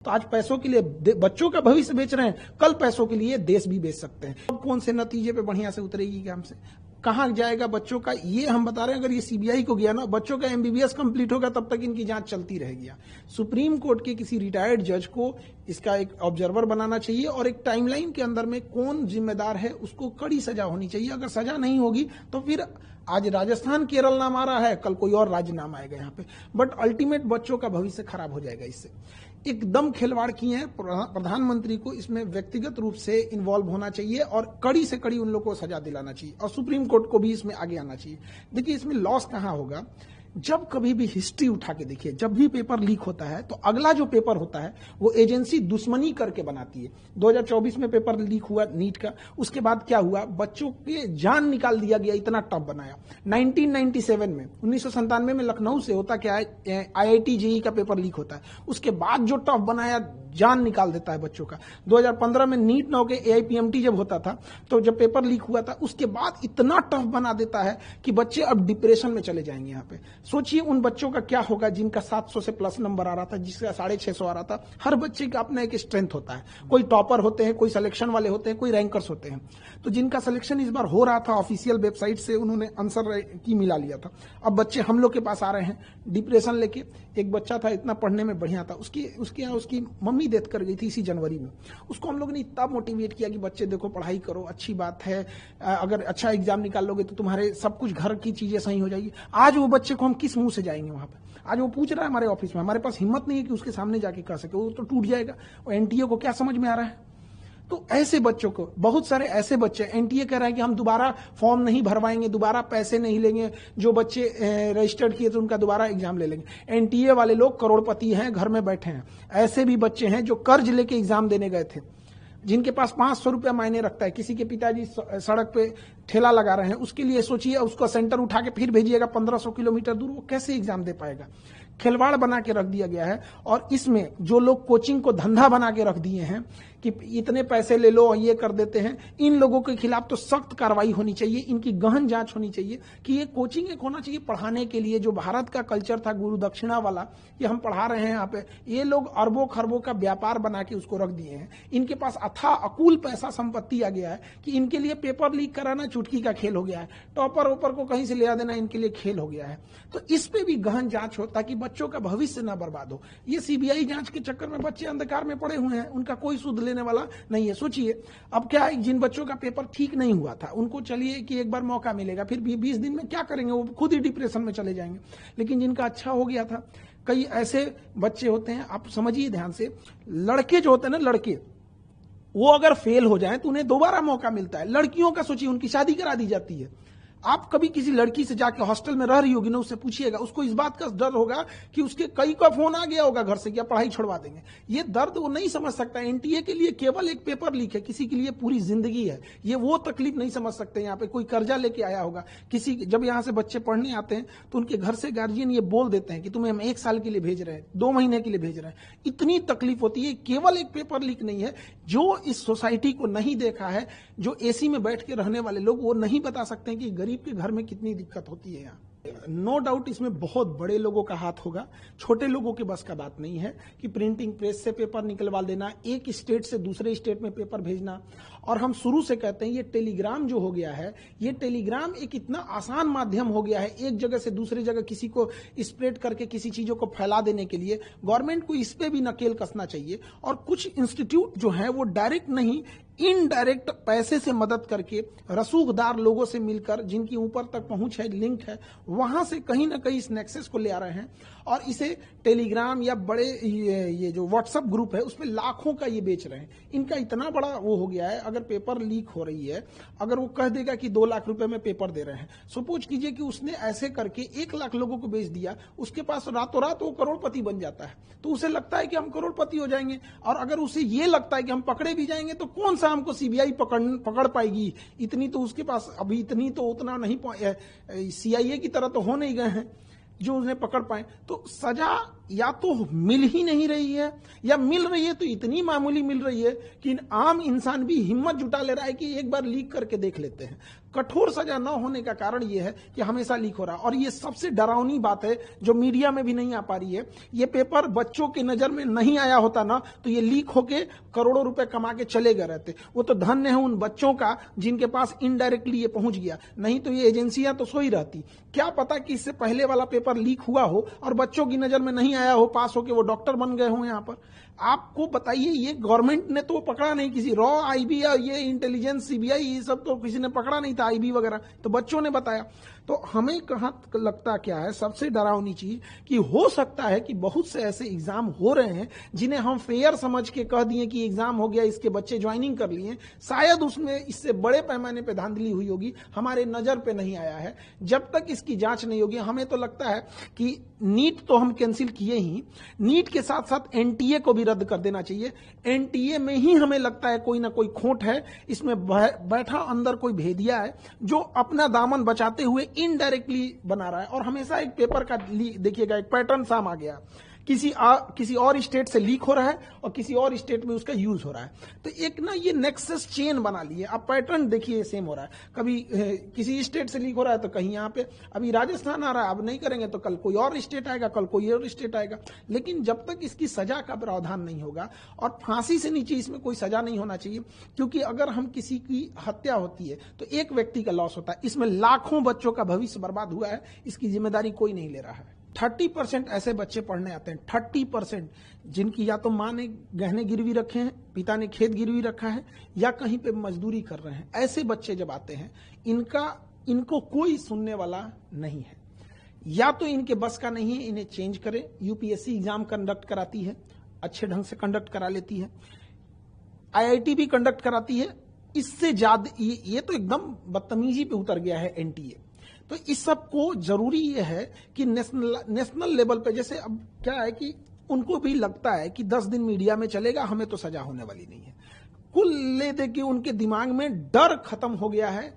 तो आज पैसों के लिए बच्चों का भविष्य बेच रहे हैं, कल पैसों के लिए देश भी बेच सकते हैं। अब कौन से नतीजे पे बढ़िया से उतरेगी क्या हमसे, कहाँ जाएगा बच्चों का, ये हम बता रहे हैं। अगर ये सीबीआई को गया ना, बच्चों का एमबीबीएस कंप्लीट होगा तब तक इनकी जांच चलती रहेगी। सुप्रीम कोर्ट के किसी रिटायर्ड जज को इसका एक ऑब्जर्वर बनाना चाहिए और एक टाइमलाइन के अंदर में कौन जिम्मेदार है उसको कड़ी सजा होनी चाहिए। अगर सजा नहीं होगी तो फिर आज राजस्थान केरल नाम आ रहा है, कल कोई और राज्य नाम आएगा यहाँ पे, बट अल्टीमेट बच्चों का भविष्य खराब हो जाएगा। इससे एकदम खिलवाड़ किए हैं। प्रधानमंत्री को इसमें व्यक्तिगत रूप से इन्वॉल्व होना चाहिए और कड़ी से कड़ी उन लोगों को सजा दिलाना चाहिए और सुप्रीम कोर्ट को भी इसमें आगे आना चाहिए। देखिए इसमें लॉस कहां होगा, जब कभी भी हिस्ट्री उठा के देखिए, जब भी पेपर लीक होता है तो अगला जो पेपर होता है वो एजेंसी दुश्मनी करके बनाती है। 2024 में पेपर लीक हुआ नीट का, उसके बाद क्या हुआ, बच्चों के जान निकाल दिया गया, इतना टफ बनाया। 1997 में 1997 में लखनऊ से होता क्या है, आईआईटी जेईई का पेपर लीक होता है, उसके बाद जो टफ बनाया जान निकाल देता है बच्चों का। 2015 में नीट नौ के एआईपीएमटी जब होता था, तो जब पेपर लीक हुआ था उसके बाद इतना टफ बना देता है कि बच्चे अब डिप्रेशन में चले जाएंगे। यहाँ पे सोचिए उन बच्चों का क्या होगा जिनका 700 से प्लस नंबर आ रहा था, जिसका 650 आ रहा था। हर बच्चे का अपना एक स्ट्रेंथ होता है, कोई टॉपर होते हैं, कोई सिलेक्शन वाले होते हैं, कोई रैंकर्स होते हैं। तो जिनका सिलेक्शन इस बार हो रहा था, ऑफिशियल वेबसाइट से उन्होंने आंसर की मिला लिया था। अब बच्चे हम लोग के पास आ रहे हैं डिप्रेशन लेके। एक बच्चा था इतना पढ़ने में बढ़िया था, उसकी मम्मी डेथ कर गई थी इसी जनवरी में। उसको हम लोग ने इतना मोटिवेट किया कि बच्चे देखो पढ़ाई करो, अच्छी बात है, अगर अच्छा एग्जाम निकाल लोगे तो तुम्हारे सब कुछ घर की चीजें सही हो जाएगी। आज वो बच्चे को हम किस मुंह से जाएंगे वहां पे, आज वो पूछ रहा है हमारे ऑफिस में, हमारे पास हिम्मत नहीं है कि उसके सामने जाके कह सके, वो तो टूट जाएगा। और एनटीए को क्या समझ में आ रहा है। तो ऐसे बच्चों को, बहुत सारे ऐसे बच्चे, एनटीए कह रहा है कि हम दोबारा फॉर्म नहीं भरवाएंगे, दोबारा पैसे नहीं लेंगे, जो बच्चे रजिस्टर्ड किए थे उनका दोबारा एग्जाम ले लेंगे। एनटीए वाले लोग करोड़पति हैं, घर में बैठे हैं। ऐसे भी बच्चे हैं जो कर्ज लेके एग्जाम देने गए थे, जिनके पास 500 रुपया मायने रखता है। किसी के पिताजी सड़क पे ठेला लगा रहे हैं, उसके लिए सोचिए उसका सेंटर उठा के फिर भेजिएगा 1500 किलोमीटर दूर, वो कैसे एग्जाम दे पाएगा। खिलवाड़ बना के रख दिया गया है। और इसमें जो लोग कोचिंग को धंधा बना के रख दिए हैं कि इतने पैसे ले लो और ये कर देते हैं, इन लोगों के खिलाफ तो सख्त कार्रवाई होनी चाहिए, इनकी गहन जांच होनी चाहिए कि ये कोचिंग एक होना चाहिए पढ़ाने के लिए। जो भारत का कल्चर था गुरु दक्षिणा वाला, ये हम पढ़ा रहे हैं यहाँ पे, ये लोग अरबों खरबों का व्यापार बना के उसको रख दिए हैं। इनके पास अथाह अकूल पैसा संपत्ति आ गया है कि इनके लिए पेपर लीक कराना चुटकी का खेल हो गया है, टॉपर ओपर को कहीं से ले देना इनके लिए खेल हो गया है। तो इस पे भी गहन जांच हो ताकि बच्चों का भविष्य ना बर्बाद हो। ये सीबीआई जांच के चक्कर में बच्चे अंधकार में पड़े हुए हैं, उनका कोई सुध लेने वाला नहीं है। सोचिए अब क्या है, जिन बच्चों का पेपर ठीक नहीं हुआ था उनको चलिए कि एक बार मौका मिलेगा, फिर 20 दिन में क्या करेंगे, वो खुद ही डिप्रेशन में चले जाएंगे। लेकिन जिनका अच्छा हो गया था, कई ऐसे बच्चे होते हैं, आप समझिए ध्यान से, लड़के जो होते हैं ना, लड़के वो अगर फेल हो जाए तो उन्हें दोबारा मौका मिलता है। लड़कियों का सोचिए, उनकी शादी करा दी जाती है। आप कभी किसी लड़की से जाके हॉस्टल में रह रही होगी ना, उससे पूछिएगा, उसको इस बात का डर होगा कि उसके कई का फोन आ गया होगा घर से कि पढ़ाई छोड़वा देंगे। ये दर्द वो नहीं समझ सकता। एनटीए के लिए केवल एक पेपर लीक है, किसी के लिए पूरी जिंदगी है। ये वो तकलीफ नहीं समझ सकते। यहाँ पे कोई कर्जा लेके आया होगा, किसी जब यहाँ से बच्चे पढ़ने आते हैं तो उनके घर से गार्जियन ये बोल देते हैं कि तुम्हें हम 1 साल के लिए भेज रहे हैं, 2 महीने के लिए भेज रहे हैं। इतनी तकलीफ होती है। केवल एक पेपर लीक नहीं है। जो इस सोसाइटी को नहीं देखा है, जो एसी में बैठ के रहने वाले लोग, वो नहीं बता सकते कि गरीब के घर में कितनी दिक्कत होती है। यहाँ नो डाउट इसमें बहुत बड़े लोगों का हाथ होगा, छोटे लोगों के बस का बात नहीं है कि प्रिंटिंग प्रेस से पेपर निकलवा देना, एक स्टेट से दूसरे स्टेट में पेपर भेजना। और हम शुरू से कहते हैं ये टेलीग्राम जो हो गया है, ये टेलीग्राम एक इतना आसान माध्यम हो गया है एक जगह से दूसरी जगह किसी को स्प्रेड करके किसी चीजों को फैला देने के लिए। गवर्नमेंट को इस पे भी नकेल कसना चाहिए। और कुछ इंस्टीट्यूट जो है वो डायरेक्ट नहीं, इनडायरेक्ट पैसे से मदद करके, रसूखदार लोगों से मिलकर, जिनकी ऊपर तक पहुंच है, लिंक है, वहां से कहीं ना कहीं इस नेक्सस को ले आ रहे हैं और इसे टेलीग्राम या बड़े ये जो व्हाट्सएप ग्रुप है उसमें लाखों का ये बेच रहे हैं। इनका इतना बड़ा वो हो गया है, अगर पेपर लीक हो रही है, अगर वो कह देगा कि 2 लाख रुपए में पेपर दे रहे हैं, सपोज कीजिए कि उसने ऐसे करके 1 लाख लोगों को बेच दिया, उसके पास रातों रात वो करोड़पति बन जाता है। तो उसे लगता है कि हम करोड़पति हो जाएंगे। और अगर उसे ये लगता है कि हम पकड़े भी जाएंगे तो कौन सा हमको सीबीआई पकड़ पाएगी, इतनी तो उसके पास अभी, इतनी तो उतना नहीं, सीआईए की तरह तो हो नहीं गए हैं जो उन्हें पकड़ पाए। तो सजा या तो मिल ही नहीं रही है, या मिल रही है तो इतनी मामूली मिल रही है कि आम इंसान भी हिम्मत जुटा ले रहा है कि एक बार लीक करके देख लेते हैं। कठोर सजा न होने का कारण यह है कि हमेशा लीक हो रहा है। और ये सबसे डरावनी बात है जो मीडिया में भी नहीं आ पा रही है, ये पेपर बच्चों की नजर में नहीं आया होता ना तो ये लीक होके करोड़ों रुपए कमा के चले गए रहते। वो तो धन्य है उन बच्चों का जिनके पास इनडायरेक्टली ये पहुंच गया, नहीं तो ये एजेंसियां तो सोई रहती। क्या पता कि इससे पहले वाला पेपर लीक हुआ हो और बच्चों की नजर में नहीं आया हो, पास होके वो डॉक्टर बन गए हों। यहाँ पर आपको बताइए, ये गवर्नमेंट ने तो पकड़ा नहीं, किसी रॉ आईबी या ये इंटेलिजेंस सीबीआई ये सब तो किसी ने पकड़ा नहीं था, आईबी वगैरह तो बच्चों ने बताया। तो हमें कहां लगता क्या है सबसे डरावनी चीज कि हो सकता है कि बहुत से ऐसे एग्जाम हो रहे हैं जिन्हें हम फेयर समझ के कह दिए कि एग्जाम हो गया, इसके बच्चे ज्वाइनिंग कर लिए, शायद उसमें इससे बड़े पैमाने पे धांधली हुई होगी, हमारे नजर पे नहीं आया है। जब तक इसकी जांच नहीं होगी, हमें तो लगता है कि नीट तो हम कैंसिल किए ही, नीट के साथ साथ एनटीए को भी रद्द कर देना चाहिए। एनटीए में ही हमें लगता है कोई ना कोई खोट है, इसमें बैठा अंदर कोई भेदिया है जो अपना दामन बचाते हुए इनडायरेक्टली बना रहा है। और हमेशा एक पेपर का देखिएगा एक पैटर्न साम आ गया, किसी और स्टेट से लीक हो रहा है और किसी और स्टेट में उसका यूज हो रहा है। तो एक ना ये नेक्सस चेन बना लिए। अब पैटर्न देखिए सेम हो रहा है, कभी किसी स्टेट से लीक हो रहा है तो कहीं यहाँ पे अभी राजस्थान आ रहा है, अब नहीं करेंगे तो कल कोई और स्टेट आएगा, कल कोई और स्टेट आएगा। लेकिन जब तक इसकी सजा का प्रावधान नहीं होगा, और फांसी से नीचे इसमें कोई सजा नहीं होना चाहिए, क्योंकि अगर हम किसी की हत्या होती है तो एक व्यक्ति का लॉस होता है, इसमें लाखों बच्चों का भविष्य बर्बाद हुआ है, इसकी जिम्मेदारी कोई नहीं ले रहा है। 30% ऐसे बच्चे पढ़ने आते हैं, 30% जिनकी या तो माँ ने गहने गिरवी रखे हैं, पिता ने खेत गिरवी रखा है, या कहीं पे मजदूरी कर रहे हैं। ऐसे बच्चे जब आते हैं, इनको कोई सुनने वाला नहीं है। या तो इनके बस का नहीं है, इन्हें चेंज करें। यूपीएससी एग्जाम कंडक्ट कराती है, अच्छे ढंग से कंडक्ट करा लेती है, आईआईटी भी कंडक्ट कराती है। इससे ज्यादा ये तो एकदम बदतमीजी पे उतर गया है एनटीए। तो इस सब को जरूरी ये है कि नेशनल लेवल पे, जैसे अब क्या है कि उनको भी लगता है कि 10 दिन मीडिया में चलेगा, हमें तो सजा होने वाली नहीं है। कुल ले दे के उनके दिमाग में डर खत्म हो गया है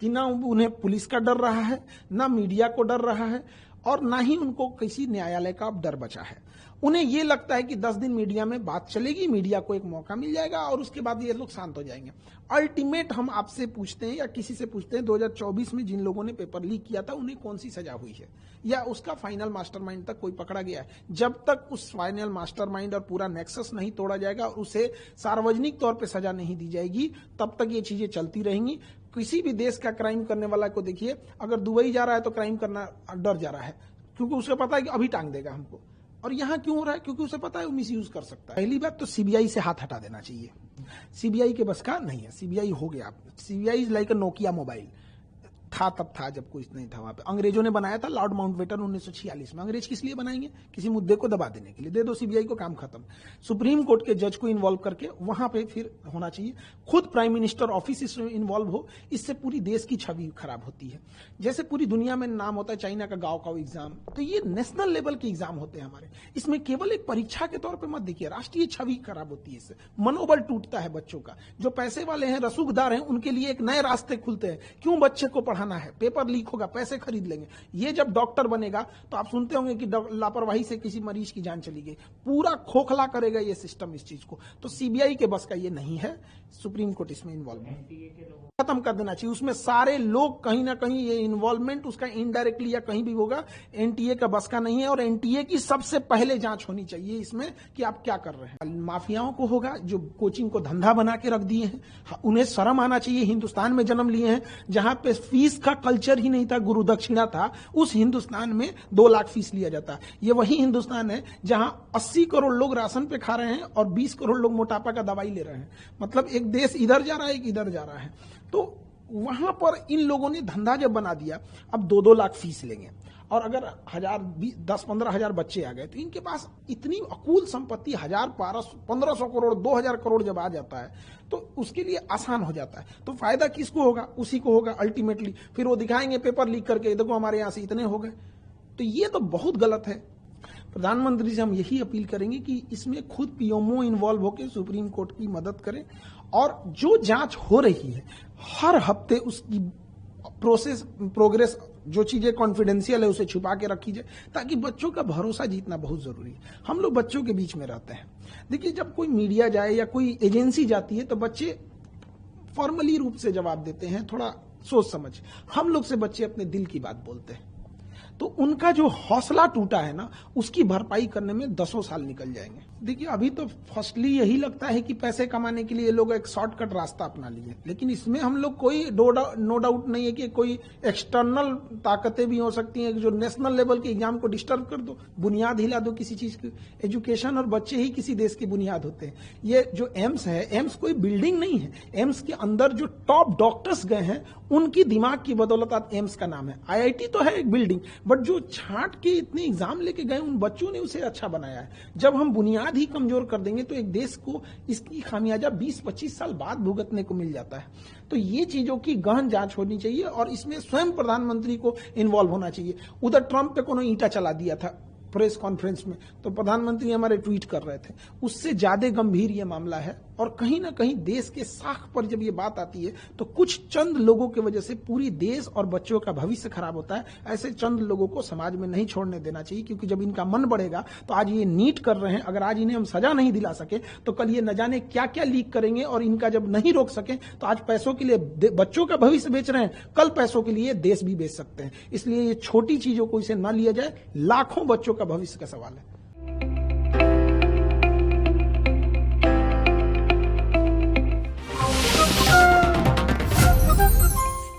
कि ना उन्हें पुलिस का डर रहा है, ना मीडिया को डर रहा है, और ना ही उनको किसी न्यायालय का अब डर बचा है। उन्हें यह लगता है कि 10 दिन मीडिया में बात चलेगी, मीडिया को एक मौका मिल जाएगा और उसके बाद ये लोग शांत हो जाएंगे। अल्टीमेट हम आपसे पूछते हैं या किसी से पूछते हैं, 2024 में जिन लोगों ने पेपर लीक किया था उन्हें कौन सी सजा हुई है, या उसका फाइनल मास्टरमाइंड तक कोई पकड़ा गया है? जब तक उस फाइनल मास्टरमाइंड और पूरा नेक्सस नहीं तोड़ा जाएगा और उसे सार्वजनिक तौर पर सजा नहीं दी जाएगी, तब तक ये चीजें चलती रहेंगी। किसी भी देश का क्राइम करने वाला को देखिए, अगर दुबई जा रहा है तो क्राइम करना डर जा रहा है, क्योंकि उसे पता है कि अभी टांग देगा हमको। और यहां क्यों हो रहा है? क्योंकि उसे पता है वो मिसयूज कर सकता है। पहली बात तो सीबीआई से हाथ हटा देना चाहिए, सीबीआई के बस का नहीं है, सीबीआई हो गया। CBI is like a Nokia mobile, था तब था जब कुछ नहीं था। वहां पे अंग्रेजों ने बनाया था, लॉर्ड माउंटबेटन 1946 में। अंग्रेज किस लिए बनाएंगे? किसी मुद्दे को दबा देने के लिए। दे दो सीबीआई को, काम खत्म। सुप्रीम कोर्ट के जज को इन्वॉल्व करके वहां पे फिर होना चाहिए। खुद प्राइम मिनिस्टर ऑफिस इसमें इन्वॉल्व हो, इससे पूरी देश की छवि खराब होती है। जैसे पूरी दुनिया में नाम होता है चाइना का गाँव का एग्जाम, तो ये नेशनल लेवल के एग्जाम होते हैं हमारे। इसमें केवल एक परीक्षा के तौर पर मत देखिए, राष्ट्रीय छवि खराब होती है, इससे मनोबल टूटता है बच्चों का। जो पैसे वाले हैं, रसूखदार हैं, उनके लिए एक नए रास्ते खुलते हैं। क्यों बच्चे को पढ़ाना है? पेपर लीक होगा, पैसे खरीद लेंगे। ये जब डॉक्टर बनेगा तो आप सुनते होंगे कि लापरवाही से किसी मरीज की जान चली गई। पूरा खोखला करेगा ये सिस्टम इस चीज को। तो सीबीआई के बस का ये नहीं है, सुप्रीम कोर्ट इसमें इन्वॉल्व है, खत्म कर देना चाहिए। उसमें सारे लोग कहीं ना कहीं ये इन्वॉल्वमेंट उसका इनडायरेक्टली या कहीं भी होगा, एनटीए का बस का नहीं है। और एनटीए की सबसे पहले जांच होनी चाहिए इसमें कि आप क्या कर रहे हैं। माफियाओं को होगा जो कोचिंग को धंधा बना के रख दिए हैं, उन्हें शर्म आना चाहिए। हिंदुस्तान में जन्म लिए हैं जहां पे फीस का कल्चर ही नहीं था, गुरु दक्षिणा था। उस हिंदुस्तान में 2 लाख फीस लिया जाता। ये वही हिंदुस्तान है जहां 80 करोड़ लोग राशन पे खा रहे हैं और 20 करोड़ लोग मोटापा का दवाई ले रहे हैं। मतलब एक देश इधर जा रहा है, एक इधर जा रहा है। तो वहां पर इन लोगों ने धंधा जब बना दिया, अब 2-2 लाख फीस लेंगे। और अगर 10-15 हजार बच्चे आ गए तो इनके पास इतनी अकूल संपत्ति 1500 करोड़ 2000 करोड़ जब आ जाता है तो उसके लिए आसान हो जाता है। तो फायदा किसको होगा? उसी को होगा अल्टीमेटली। फिर वो दिखाएंगे पेपर लीक करके, देखो हमारे यहां से इतने हो गए। तो ये तो बहुत गलत है। प्रधानमंत्री से हम यही अपील करेंगे कि इसमें खुद पीएमओ इन्वॉल्व होकर सुप्रीम कोर्ट की मदद करें, और जो जांच हो रही है हर हफ्ते उसकी प्रोग्रेस जो चीजें कॉन्फिडेंशियल है उसे छुपा के रखी जाए, ताकि बच्चों का भरोसा जीतना बहुत जरूरी है। हम लोग बच्चों के बीच में रहते हैं। देखिए, जब कोई मीडिया जाए या कोई एजेंसी जाती है तो बच्चे फॉर्मली रूप से जवाब देते हैं, थोड़ा सोच समझ। हम लोग से बच्चे अपने दिल की बात बोलते हैं, तो उनका जो हौसला टूटा है ना, उसकी भरपाई करने में 10 साल निकल जाएंगे। देखिए, अभी तो फर्स्टली यही लगता है कि पैसे कमाने के लिए लोग एक शॉर्टकट रास्ता अपना लिए, लेकिन इसमें हम लोग कोई नो डाउट नहीं है कि कोई एक्सटर्नल ताकतें भी हो सकती हैं जो नेशनल लेवल के एग्जाम को डिस्टर्ब कर दो, बुनियाद हिला दो किसी चीज की। एजुकेशन और बच्चे ही किसी देश की बुनियाद होते हैं। ये जो एम्स है, एम्स कोई बिल्डिंग नहीं है। एम्स के अंदर जो टॉप डॉक्टर्स गए हैं, उनकी दिमाग की बदौलत आज एम्स का नाम है। IIT तो है एक बिल्डिंग, बट जो छांट के इतने एग्जाम लेके गए उन बच्चों ने उसे अच्छा बनाया है। जब हम बुनियाद ही कमजोर कर देंगे तो एक देश को इसकी खामियाजा 20-25 साल बाद भुगतने को मिल जाता है। तो ये चीजों की गहन जांच होनी चाहिए और इसमें स्वयं प्रधानमंत्री को इन्वॉल्व होना चाहिए। उधर ट्रंप पे कोनो ईंटा चला दिया था प्रेस कॉन्फ्रेंस में, तो प्रधानमंत्री हमारे ट्वीट कर रहे थे। उससे ज्यादा गंभीर ये मामला है और कहीं ना कहीं देश के साख पर जब ये बात आती है तो कुछ चंद लोगों की वजह से पूरी देश और बच्चों का भविष्य खराब होता है। ऐसे चंद लोगों को समाज में नहीं छोड़ने देना चाहिए, क्योंकि जब इनका मन बढ़ेगा तो आज ये नीट कर रहे हैं, अगर आज इन्हें हम सजा नहीं दिला सके तो कल ये न जाने क्या क्या लीक करेंगे, और इनका जब नहीं रोक सके तो आज पैसों के लिए बच्चों का भविष्य बेच रहे हैं, कल पैसों के लिए देश भी बेच सकते हैं। इसलिए ये छोटी चीजों को इसे न लिया जाए, लाखों बच्चों का भविष्य का सवाल है।